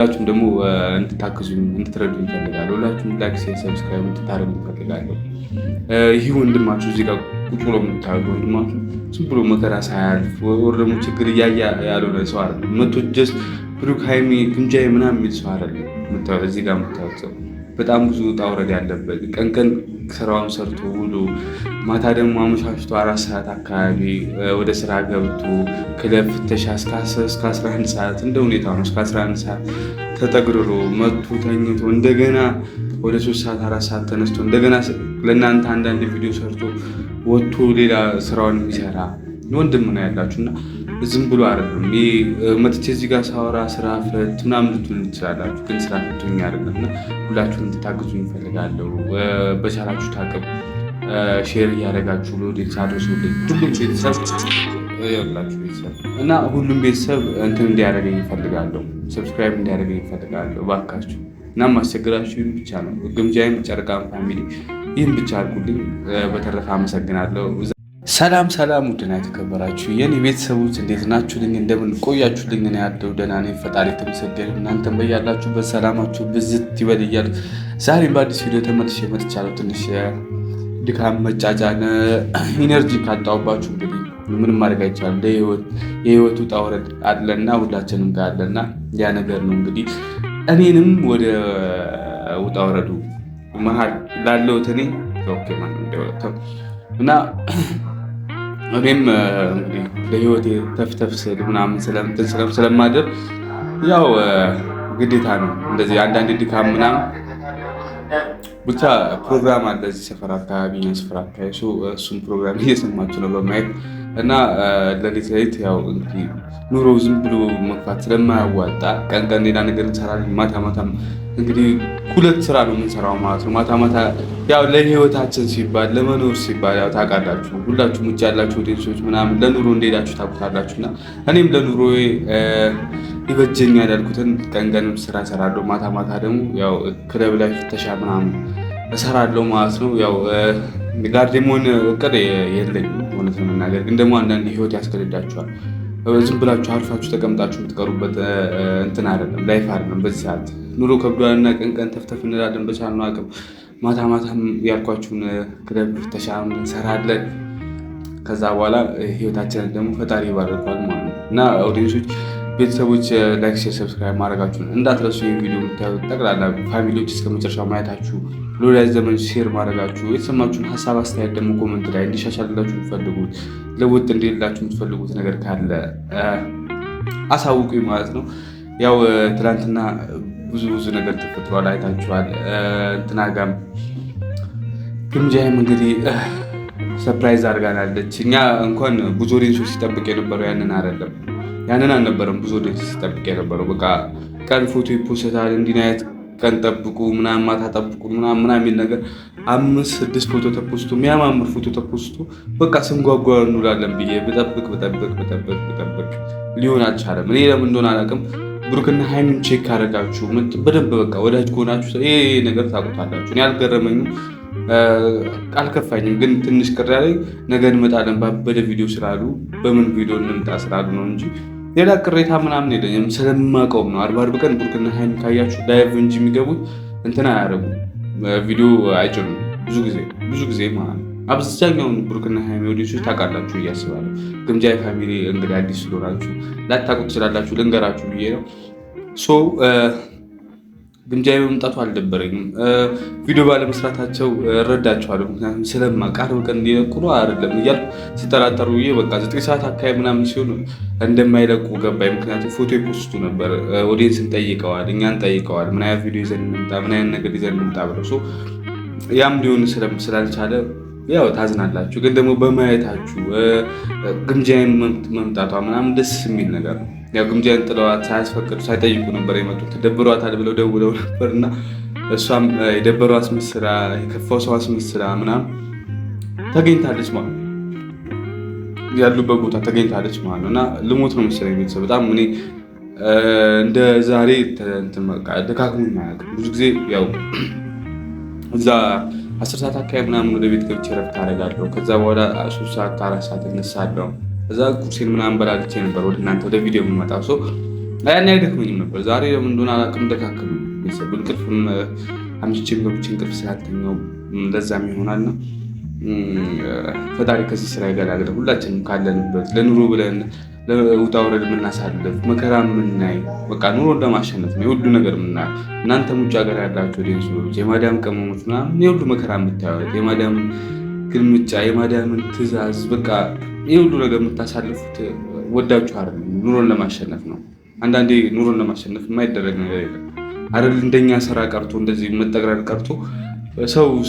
ሁላችሁም ደግሞ እንድታግዙኝ እንድትረዱኝ እፈልጋለሁ። ሁላችሁም ላይክ፣ ሼር፣ ሰብስክራይብ እንድታደርጉኝ እፈልጋለሁ። ይህ ወንድማችሁ እዚህ ጋር ቁጭ ብሎ የምታዩት ወንድማችሁ ዝም ብሎ መከራ ሳያልፍ ወር ደግሞ ችግር እያየ ያልሆነ ሰው አይደለም። መቶ ጀስት ብሩክ ሃይሚ ግምጃዬ ምናምን የሚል ሰው አይደለም። እዚህ ጋር የምታዩት ሰው በጣም ብዙ ውጣ ውረድ ያለበት ቀን ቀን ስራውን ሰርቶ ውሎ ማታ ደግሞ አመሻሽቶ 4 ሰዓት አካባቢ ወደ ስራ ገብቶ ክለብ ፍተሻ እስከ 11 ሰዓት እንደ ሁኔታ ነው። እስከ 11 ሰዓት ተጠግርሮ መጥቶ ተኝቶ እንደገና ወደ 3 ሰዓት 4 ሰዓት ተነስቶ እንደገና ለእናንተ አንዳንድ ቪዲዮ ሰርቶ ወጥቶ ሌላ ስራውን የሚሰራ ወንድም ነው ያላችሁ እና ዝም ብሎ አይደለም። መጥቼ እዚህ ጋር ሳወራ ስራ ፈት ምናምን ልትሉ ትችላላችሁ፣ ግን ስራ ፈቶኝ አይደለም እና ሁላችሁም እንድታግዙኝ እፈልጋለሁ። በቻላችሁ ታቅም ሼር እያደረጋችሁ ሎዴክስ አድርሱልኝ። ሁሉም ቤተሰብ ያላችሁ ቤተሰብ እና ሁሉም ቤተሰብ እንትን እንዲያደርገኝ እፈልጋለሁ፣ ሰብስክራይብ እንዲያደርገኝ እፈልጋለሁ ባካችሁ። እና ማስቸግራችሁ ይህን ብቻ ነው። ግምጃዬም ጨረቃም ፋሚሊ ይህን ብቻ አድርጉልኝ። በተረፈ አመሰግናለሁ። ሰላም ሰላም፣ ውድና የተከበራችሁ የኔ ቤተሰቦች እንዴት ናችሁልኝ? እንደምን ቆያችሁልኝ? እኔ ያለው ደህና ነኝ፣ ፈጣሪ የተመሰገነ። እናንተም በያላችሁበት ሰላማችሁ ብዝት ይበል እያልኩ ዛሬም በአዲስ ቪዲዮ ተመልሼ መጥቻለሁ። ትንሽ ድካም፣ መጫጫን፣ ኢነርጂ ካጣሁባችሁ እንግዲህ ምንም ማድረግ አይቻልም። የህይወቱ ውጣ ውረድ አለና ሁላችንም ጋር አለና ያ ነገር ነው እንግዲህ እኔንም ወደ ውጣ ውረዱ መሀል ላለሁት እኔ እና እኔም እንግዲህ ለህይወቴ ተፍተፍ ስል ምናምን ስለማድር ያው ግዴታ ነው እንደዚህ አንዳንድ ድካም ምናምን ብቻ ፕሮግራም አለ እዚህ ሰፈር አካባቢ ስፍራ አካባቢ እሱም ፕሮግራም እየሰማችሁ ነው በማየት እና ለሌት ያው እንግዲህ ኑሮ ዝም ብሎ መግፋት ስለማያዋጣ ቀን ቀን ሌላ ነገር እንሰራለን። ማታ ማታ እንግዲህ 2 ስራ ነው የምንሰራው ማለት ነው። ማታ ማታ ያው ለህይወታችን ሲባል ለመኖር ሲባል ያው ታውቃላችሁ፣ ሁላችሁም ውጭ ያላችሁ ኦዲየንሶች ምናምን ለኑሮ እንደሄዳችሁ ታውቁታላችሁና እኔም ለኑሮ ይበጀኛል ያልኩትን ቀን ቀንም ስራ እሰራለሁ። ማታ ማታ ደግሞ ያው ክለብ ላይ ፍተሻ ምናምን እሰራለሁ ማለት ነው። ያው ጋርዴሞን እቅድ የለኝም እውነት ለመናገር ግን ደግሞ አንዳንድ ህይወት ያስገድዳችኋል። ዝም ብላችሁ አርፋችሁ ተቀምጣችሁ የምትቀሩበት እንትን አይደለም፣ ላይፍ አይደለም። በዚህ ሰዓት ኑሮ ከብዷልና ቀን ቀን ተፍተፍ እንላለን በቻልነው አቅም። ማታ ማታም ያልኳችሁን ክለብ ፍተሻ እንሰራለን። ከዛ በኋላ ህይወታችንን ደግሞ ፈጣሪ ይባርካል ማለት ነው እና ኦዲየንሶች ቤተሰቦች ላይክ፣ ሼር፣ ሰብስክራይብ ማድረጋችሁን እንዳትረሱ። ይህ ቪዲዮ የምታዩት ጠቅላላ ፋሚሊዎች እስከ መጨረሻው ማየታችሁ፣ ለወዳጅ ዘመን ሼር ማድረጋችሁ፣ የተሰማችሁን ሀሳብ አስተያየት ደግሞ ኮመንት ላይ እንዲሻሻልላችሁ የምትፈልጉት ለውጥ እንዲላችሁ የምትፈልጉት ነገር ካለ አሳውቁኝ ማለት ነው። ያው ትናንትና ብዙ ነገር ተፈጥሯል፣ አይታችኋል። እንትና ጋም ግምጃዬም እንግዲህ ሰርፕራይዝ አድርጋናለች። እኛ እንኳን ብዙ ኦዲየንሶች ሲጠብቅ የነበረው ያንን አልነበረም። ብዙ ኦዲየንስ ሲጠብቅ የነበረው በቃ ቀን ፎቶ ይፖስታል እንዲናየት ቀን ጠብቁ ምናምን ማታ ጠብቁ ምናምን የሚል ነገር 5-6 ፎቶ ተፖስቶ የሚያማምር ፎቶ ተፖስቶ በቃ ስንጓጓ እንውላለን ብዬ ብጠብቅ ሊሆን አልቻለም። እኔ ለምን እንደሆነ አላውቅም። ብሩክና ሃይሚን ቼክ ካደረጋችሁ በደንብ በቃ ወዳጅ ከሆናችሁ ይሄ ነገር ታውቁታላችሁ። እኔ አልገረመኝም፣ አልከፋኝም። ግን ትንሽ ቅር ያለኝ ነገ እንመጣለን ባበደ ቪዲዮ ስላሉ በምን ቪዲዮ እንምጣ ስላሉ ነው እንጂ ሌላ ቅሬታ ምናምን የለኝም። ስለማውቀውም ነው። 40 ቀን ብሩክና ሃይሚ ካያችሁ ላይቭ እንጂ የሚገቡት እንትና አያደርጉም፣ ቪዲዮ አይጭኑም። ብዙ ጊዜ ማለት ነው። አብዛኛውን ብሩክና ሃይሚ ኦዲየንሶች ታውቃላችሁ ብዬ አስባለሁ። ግምጃዬ ፋሚሊ እንግዲህ አዲስ ስለሆናችሁ ላታውቁ ትችላላችሁ፣ ልንገራችሁ ብዬ ነው። ግምጃዬ በመምጣቱ አልደበረኝም። ቪዲዮ ባለመስራታቸው እረዳቸዋለሁ። ምክንያቱም ስለማውቅ 40 ቀን እንዲለቁ ነው አይደለም እያልኩ ሲጠራጠሩ ብዬ በቃ 9 ሰዓት አካባቢ ምናምን ሲሆን እንደማይለቁ ገባኝ። ምክንያቱም ፎቶ ይፖስቱ ነበር፣ ኦዲየንስን ጠይቀዋል፣ እኛን ጠይቀዋል፣ ምን አይነት ቪዲዮ ይዘን እንምጣ፣ ምን አይነት ነገር ይዘን እንምጣ ብለው ያም ሊሆን ስላልቻለ ያው ታዝናላችሁ። ግን ደግሞ በማየታችሁ ግምጃዬን መምጣቷ ምናምን ደስ የሚል ነገር ነው። ያው ግምጃዬን ጥለዋት ሳያስፈቅዱ ሳይጠይቁ ነበር የመጡት። ደብሯታል ብለው ደውለው ነበር እና እሷም የደበረው አስመስላ የከፋው ሰው አስመስላ ምናምን ተገኝታለች ማለት ነው። ያሉበት ቦታ ተገኝታለች ማለት ነው እና ልሞት ነው መሰለኝ ቤተሰብ በጣም እኔ እንደ ዛሬ ደካክሞኝ አያውቅም። ብዙ ጊዜ ያው እዛ 10 ሰዓት አካባቢ ምናምን ወደ ቤት ገብቼ ረፍት አደርጋለሁ። ከዛ በኋላ 3 ሰዓት 4 ሰዓት እነሳለሁ። እዛ ቁርሴን ምናምን በላልቼ ነበር ወደ እናንተ ወደ ቪዲዮ የምመጣው። ያን አይደክመኝም ነበር። ዛሬ ለምን እንደሆነ አላውቅም ደካከመኝ። ቤተሰብ እንቅልፍም አምሽቼም ገብቼ እንቅልፍ ስላልተኛው ለዛም ይሆናልና ፈጣሪ ከዚህ ስራ ይገላግለን። ሁላችንም ካለንበት ለኑሮ ብለን ለውጣ ውረድ የምናሳልፍ መከራ የምናይ በቃ ኑሮ እንደማሸነፍ ነው የሁሉ ነገር የምናየው። እናንተም ውጭ ሀገር ያላቸው ዴንሶች የማዳም ቅመሞች ምናምን የሁሉ መከራ የምታዩት የማዳም ግልምጫ የማዳምን ትእዛዝ በቃ የሁሉ ነገር የምታሳልፉት ወዳችሁ አይደለም፣ ኑሮን ለማሸነፍ ነው። አንዳንዴ ኑሮን ለማሸነፍ የማይደረግ ነገር የለም አይደል? እንደኛ ስራ ቀርቶ እንደዚህ መጠቅረር ቀርቶ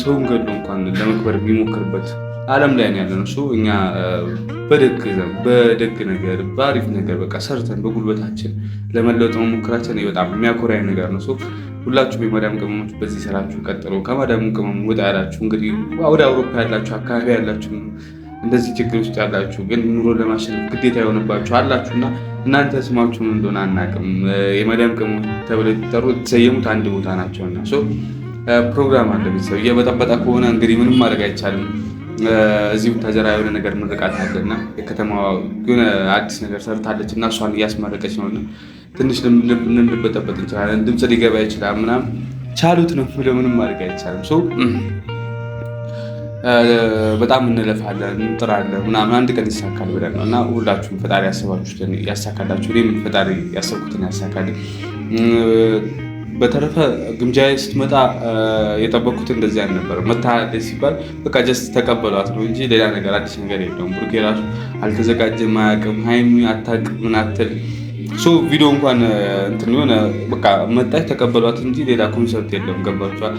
ሰውን ገድሎ እንኳን ለመክበር የሚሞክርበት ዓለም ላይ ያለ ነው። እኛ በደግ ነገር በአሪፍ ነገር በቃ ሰርተን በጉልበታችን ለመለወጥ መሞከራችን በጣም የሚያኮራኝ ነገር ነው። ሁላችሁም የማዳም ቅመሞች በዚህ ስራችሁ ቀጥሎ ከማዳም ቅመም ወጣ ያላችሁ እንግዲህ ወደ አውሮፓ ያላችሁ አካባቢ ያላችሁ እንደዚህ ችግር ውስጥ ያላችሁ ግን ኑሮ ለማሸነፍ ግዴታ የሆነባችሁ አላችሁና እናንተ ስማችሁን እንደሆነ አናውቅም። የማዳም ቅመሞች ተብለው የተሰየሙት አንድ ቦታ ናቸውና ፕሮግራም አለ። ቤተሰብ እየበጠበጠ ከሆነ እንግዲህ ምንም ማድረግ አይቻልም። እዚሁ ተጀራ የሆነ ነገር ምርቃት አለና የከተማዋ የሆነ አዲስ ነገር ሰርታለች እና እሷን እያስመረቀች ነውና ትንሽ ልንበጠበጥ እንችላለን። ድምፅ ሊገባ ይችላል ምናምን ቻሉት ነው ብለው ምንም ማድረግ አይቻልም። በጣም እንለፋለን እንጥራለን ምናምን አንድ ቀን ይሳካል ብለን ነው እና ሁላችሁም ፈጣሪ ያሰባችሁትን ያሳካላችሁ። እኔም ፈጣሪ ያሰብኩትን ያሳካልኝ። በተረፈ ግምጃዬ ስትመጣ የጠበኩት እንደዚህ አልነበረም። መታ ሲባል በቃ ጀስት ተቀበሏት ነው እንጂ ሌላ ነገር አዲስ ነገር የለውም። ብሩኬ ራሱ አልተዘጋጀም፣ አያውቅም፣ ሀይሚ አታውቅም ምን አትል ቪዲዮ እንኳን እንትን የሆነ በቃ መጣች ተቀበሏት እንጂ ሌላ ኮንሰፕት የለውም። ገባችኋል?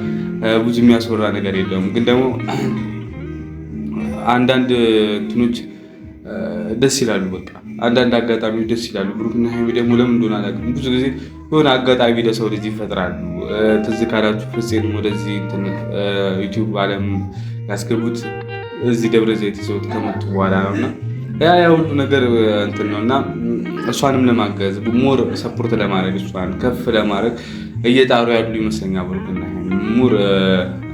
ብዙ የሚያስወራ ነገር የለውም። ግን ደግሞ አንዳንድ እንትኖች ደስ ይላሉ። በቃ አንዳንድ አጋጣሚዎች ደስ ይላሉ። ብሩክና ሀይሚ ደግሞ ለምን እንደሆነ አላውቅም ብዙ ጊዜ የሆነ አጋጣሚ ለሰው ልጅ ይፈጥራሉ። ትዝ ካላችሁ ፍፄን ወደዚህ ዩቲዩብ ዓለም ያስገቡት እዚህ ደብረ ዘይት ይዘውት ከመጡ በኋላ ነው እና ያ ሁሉ ነገር እንትን ነው እና እሷንም ለማገዝ ሞር ሰፖርት ለማድረግ እሷን ከፍ ለማድረግ እየጣሩ ያሉ ይመስለኛል። ብሩክና ሞር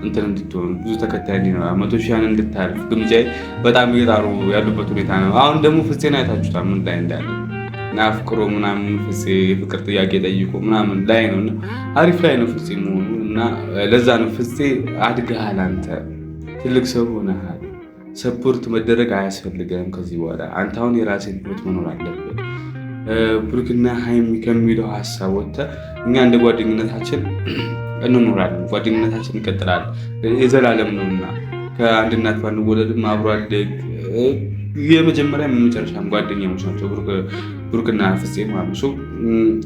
እንትን እንድትሆን ብዙ ተከታይ እንዲኖራ 100 ሺህ እንድታልፍ ግምጃዬ በጣም እየጣሩ ያሉበት ሁኔታ ነው። አሁን ደግሞ ፍፄን አይታችሁታል ምን ላይ እንዳለ ናፍቅሮ ምናምን ፍፄ የፍቅር ጥያቄ ጠይቆ ምናምን ላይ ነው እና አሪፍ ላይ ነው ፍፄ መሆኑ እና ለዛ ነው ፍፄ አድገሃል፣ አንተ ትልቅ ሰው ሆነሃል፣ ሰፖርት መደረግ አያስፈልግም ከዚህ በኋላ አንተ አሁን የራስህን ህይወት መኖር አለብን። ብሩክና ሀይሚ ከሚለው ሀሳብ ወጥተህ እኛ እንደ ጓደኝነታችን እንኖራለን፣ ጓደኝነታችን ይቀጥላል፣ የዘላለም ነውና ከአንድ እናት ባንወለድም አብሮ አደግ የመጀመሪያ የመጨረሻም ጓደኛሞች ናቸው ብሩክና ፍፄ ማለት ነው።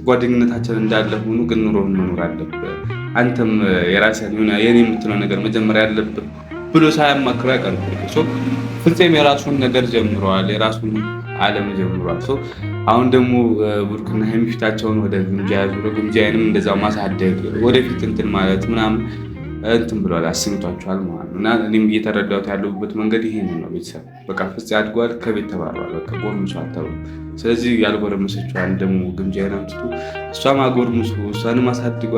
ጓደኝነታችን እንዳለ ሆኖ ግን ኑሮን መኖር አለብህ። አንተም የራስህን ሆነ የኔ የምትለው ነገር መጀመሪያ ያለብህ ብሎ ሳያማክሩ አይቀርም። ፍፄም የራሱን ነገር ጀምረዋል፣ የራሱን ዓለም ጀምሯል። አሁን ደግሞ ብሩክና ሀይሚ ፊታቸውን ወደ ግምጃ ያዙ። ግምጃዬንም እንደዛው ማሳደግ ወደፊት እንትን ማለት ምናምን እንትን ብለዋል፣ አስኝቷቸዋል ማለት ነው። እና እኔም እየተረዳሁት ያለሁበት መንገድ ይሄንን ነው። ቤተሰብ በቃ ፍፄ አድጓል፣ ከቤት ተባሯል፣ በቃ ጎርምሷል ተብሎ ስለዚህ ያልጎረመሰችዋን ደግሞ ግምጃዬን አምጥቶ እሷም አጎርምሶ እሷንም አሳድጎ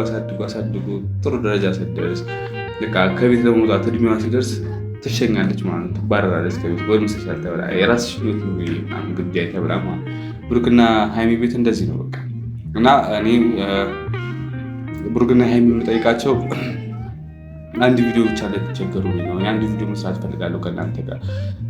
ጥሩ ደረጃ ስትደርስ በቃ ከቤት ለመውጣት እድሜዋ ሲደርስ ትሸኛለች ማለት ነው። ትባረራለች ከቤት ጎርምሰሻል ተብላ የራስሽ ቤት ነው ግምጃዬ ተብላ ማለት ብሩክና ሀይሚ ቤት እንደዚህ ነው በቃ። እና እኔ ብሩክና ሀይሚ የምጠይቃቸው አንድ ቪዲዮ ብቻ ላይ ተቸገሩ ነው። የአንድ ቪዲዮ መስራት ፈልጋለሁ ከእናንተ ጋር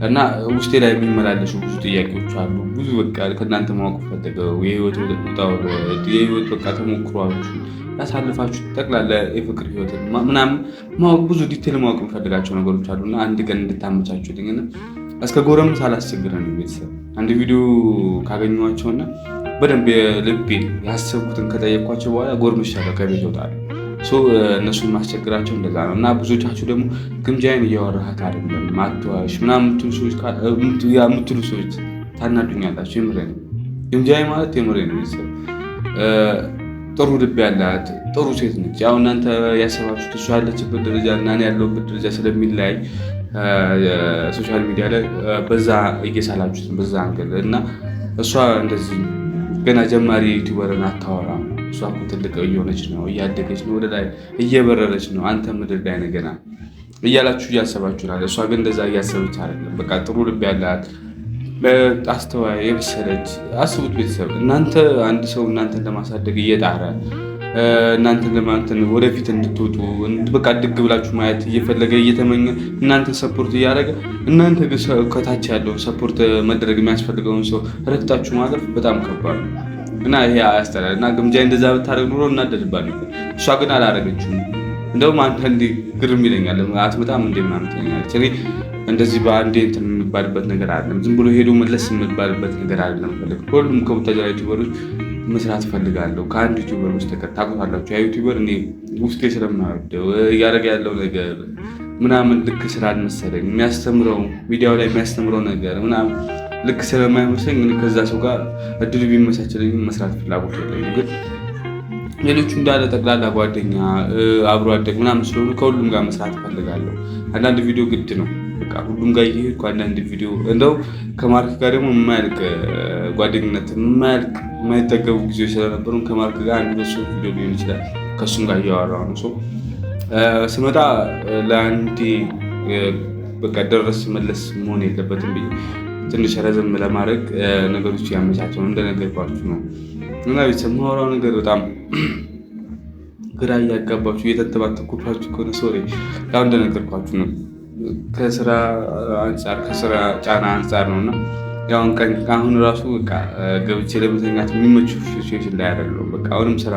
እና ውስጤ ላይ የሚመላለሱ ብዙ ጥያቄዎች አሉ። ብዙ በቃ ከእናንተ ማወቅ ፈልገው የህይወት ውጣ ውረድ የህይወት በቃ ተሞክሯችሁ ያሳልፋችሁ ጠቅላላ የፍቅር ህይወትን ምናምን ማወቅ ብዙ ዲቴል ማወቅ የምፈልጋቸው ነገሮች አሉና አንድ ቀን እንድታመቻችሁልኝና እስከ ጎረምሳ አላስቸግረን ቤተሰብ አንድ ቪዲዮ ካገኘኋቸውና በደንብ ልቤ ያሰብኩትን ከጠየኳቸው በኋላ ጎርምሻለሁ ከቤት እወጣለሁ። እነሱን ማስቸግራቸው እንደዛ ነው። እና ብዙዎቻችሁ ደግሞ ግምጃዬን እያወራሃት አይደለም አትዋሽ ምናምን የምትሉ ሰዎች ታናዱኛላችሁ። የምሬ ነው። ግምጃዬ ማለት የምሬ ነው ቤተሰብ ጥሩ ልብ ያላት ጥሩ ሴት ነች። ያው እናንተ ያሰባችሁት እሷ ያለችበት ደረጃ እና እኔ ያለሁበት ደረጃ ስለሚለያይ ሶሻል ሚዲያ ላይ በዛ እየሳላችሁት በዛ አንገል እና እሷ እንደዚህ ገና ጀማሪ ዩቲዩበርን አታወራም። እሷ እኮ ትልቅ እየሆነች ነው፣ እያደገች ነው፣ ወደ ላይ እየበረረች ነው። አንተ ምድር ላይ ነገና እያላችሁ እያሰባችሁ ናለ። እሷ ግን እንደዛ እያሰበች አይደለም። በቃ ጥሩ ልብ ያላት አስተዋይ የበሰለች አስቡት ቤተሰብ። እናንተ አንድ ሰው እናንተን ለማሳደግ እየጣረ እናንተን ወደፊት እንድትወጡ በቃ ድግ ብላችሁ ማየት እየፈለገ እየተመኘ እናንተን ሰፖርት እያደረገ እናንተ ግን ከታች ያለውን ሰፖርት መደረግ የሚያስፈልገውን ሰው ረግጣችሁ ማለፍ በጣም ከባድ ነው እና ይሄ አያስጠላል። እና ግምጃ እንደዛ ብታደርግ ኑሮ እናደድባል። እሷ ግን አላረገችም። እንደውም አንዳንዴ ግርም ይለኛል። አትመጣም እንዴ ምናምን ትለኛለች። እኔ እንደዚህ በአንዴ እንትን የምባልበት ነገር አይደለም። ዝም ብሎ ሄዶ መለስ የምባልበት ነገር አይደለም። ፈልግ ሁሉም ከቡታጀራ ዩቲዩበሮች መስራት ፈልጋለሁ ከአንድ ዩቲዩበር በስተቀር። ታውቁታላችሁ ያ ዩቲዩበር እኔ ውስጤ ስለማይወደው እያደረገ ያለው ነገር ምናምን ልክ ስላልመሰለኝ የሚያስተምረው ሚዲያው ላይ የሚያስተምረው ነገር ምናምን ልክ ስለማይመስለኝ ከዛ ሰው ጋር እድሉ ቢመቻችልኝ መስራት ፍላጎት የለኝም። ግን ሌሎቹ እንዳለ ጠቅላላ ጓደኛ አብሮ አደግ ምናምን ስለሆኑ ከሁሉም ጋር መስራት ፈልጋለሁ። አንዳንድ ቪዲዮ ግድ ነው በቃ ሁሉም ጋር እየሄድኩ አንዳንድ ቪዲዮ እንደው ከማርክ ጋር ደግሞ የማያልቅ ጓደኝነት የማይጠገቡ ጊዜዎች ስለነበሩ ከማርክ ጋር አንድ በሱ ቪዲዮ ሊሆን ይችላል ከእሱም ጋር እያወራሁ ነው። ስመጣ ለአንዴ በቃ ደረስ መለስ መሆን የለበትም ብዬ ትንሽ ረዘም ለማድረግ ነገሮች ያመቻቸው እንደነገርኳችሁ ነው። እና ቤተሰብ ማወራው ነገር በጣም ግራ እያጋባችሁ እየተንተባተኩባችሁ ከሆነ ሶሪ፣ ያው እንደነገርኳችሁ ነው። ከስራ ጫና አንጻር ነው እና ያው አሁን ራሱ በቃ ገብቼ ለመተኛት የሚመቹ ሲቹዌሽን ላይ አይደለሁም። በቃ አሁንም ስራ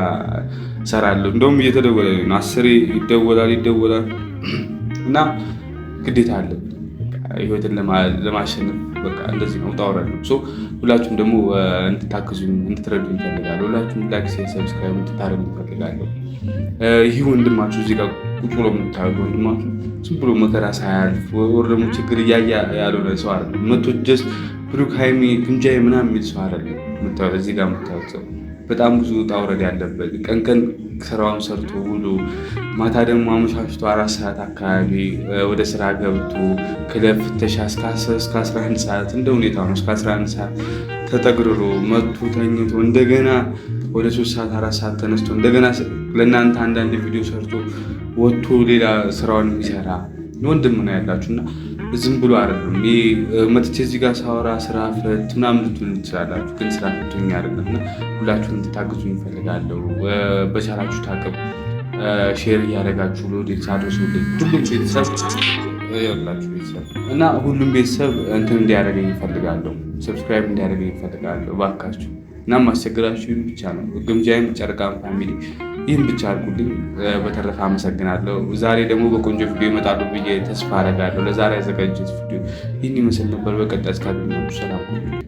እሰራለሁ። እንደውም እየተደወለ ነው 10 ይደወላል እና ግዴታ አለብኝ ህይወትን ለማሸነፍ በቃ እንደዚህ ነው ጣውረድ ነው። ሁላችሁም ደግሞ እንድታግዙኝ እንድትረዱ ይፈልጋለሁ። ሁላችሁም ላይክ፣ ሰብስክራይብ እንድታረጉ ይፈልጋለሁ። ይህ ወንድማችሁ እዚህ ጋር ቁጭ ብሎ የምታዩት ወንድማችሁ ዝም ብሎ መከራ ሳያልፍ ወር ደግሞ ችግር እያየ ያልሆነ ሰው አይደለም። መቶ ጀስት ብሩክ ሃይሚ ግምጃዬ ምናምን የሚል ሰው አይደለም። የምታዩት እዚህ ጋር የምታዩት ሰው በጣም ብዙ ጣውረድ ያለበት ቀን ስራውን ሰርቶ ውሎ ማታ ደግሞ አመሻሽቶ 4 ሰዓት አካባቢ ወደ ስራ ገብቶ ክለብ ፍተሻ እስከ 11 ሰዓት እንደ ሁኔታ ነው። እስከ 11 ሰዓት ተጠግርሮ መጥቶ ተኝቶ እንደገና ወደ 3 ሰዓት 4 ሰዓት ተነስቶ እንደገና ለእናንተ አንዳንድ ቪዲዮ ሰርቶ ወጥቶ ሌላ ስራውን የሚሰራ ወንድም ነው ያላችሁ እና ዝም ብሎ አይደለም። መጥቼ እዚህ ጋር ሳወራ ስራ ፈት ምናምን ልትሉ ትችላላችሁ፣ ግን ስራ ፈቶኝ አይደለም እና ሁላችሁም እንድታግዙኝ እፈልጋለሁ። በቻላችሁ ታቅም ሼር እያደረጋችሁ ሎዴክስ አድርሱልኝ። ሁሉም ቤተሰብ ያላችሁ ቤተሰብ እና ሁሉም ቤተሰብ እንትን እንዲያደርገኝ እፈልጋለሁ፣ ሰብስክራይብ እንዲያደርገኝ እፈልጋለሁ ባካችሁ። እና ማስቸግራችሁ ይህን ብቻ ነው። ግምጃዬም ጨረቃም ፋሚሊ ይህን ብቻ አድርጉልኝ። በተረፈ አመሰግናለሁ። ዛሬ ደግሞ በቆንጆ ቪዲዮ ይመጣሉ ብዬ ተስፋ አደርጋለሁ። ለዛሬ ያዘጋጀሁት ቪዲዮ ይህን ይመስል ነበር። በቀጣይ እስካገኛችሁ ሰላም።